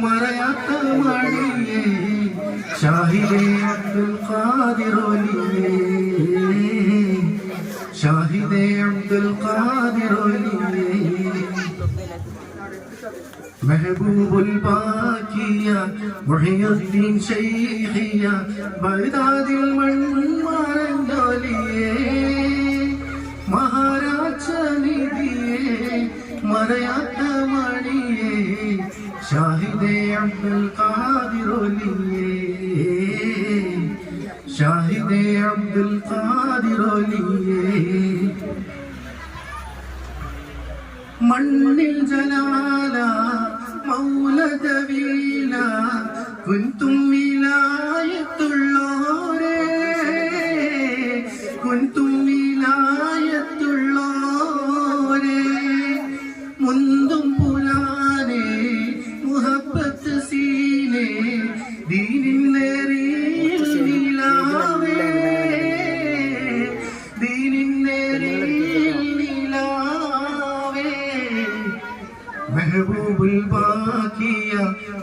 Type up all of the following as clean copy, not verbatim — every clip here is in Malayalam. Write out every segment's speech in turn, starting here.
മറയാത്ത മണിയേ ഷാഹിദേ അബ്ദുൽ ഖാദിർ വലിയേ ഷാഹിദേ അബ്ദുൽ ഖാദിർ വലിയേ മെഹബൂബുൽ ബാക്കിയ മുഹിയുദ്ദീൻ ശൈഖിയ ബഗ്ദാദിൽ മൺമറഞ്ഞോലിയേ മഹാരാജ നിധിയേ മറയാത്ത മണിയേ ഷാഹിദേ അബ്ദുൽ ഖാദിർ വലിയേ ഷാഹിദേ അബ്ദുൽ ഖാദിർ വലിയേ മണ്ണിൽ ജലാല മൗലദവീല കുന്തും വിലായത്തുള്ളോരേ കുന്തും വിലായത്തുള്ളോരേ മുന്തും പുലാനേ മുഹബ്ബത്ത് സീനേ ദീനിൻ നേരിൽ നിലാവേ ദീനിൻ നേരിൽ നിലാവേ മെഹബൂബുൽ ബാക്കിയ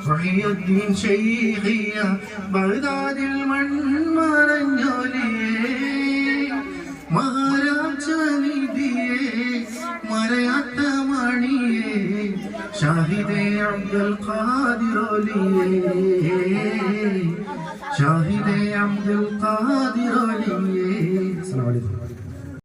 മുഹിയുദ്ദീൻ ശൈഖിയ ബഗ്ദാദിൽ മൺമറഞ്ഞോലിയേ മഹാരാജ നിധിയേ മറയാത്ത മണിയേ ഷാഹിദേ അബ്ദുൽ ഖാദിർ വലിയേ ഷാഹിദേ അബ്ദുൽ ഖാദിർ വലിയേ. അസ്സലാമു അലൈക്കും.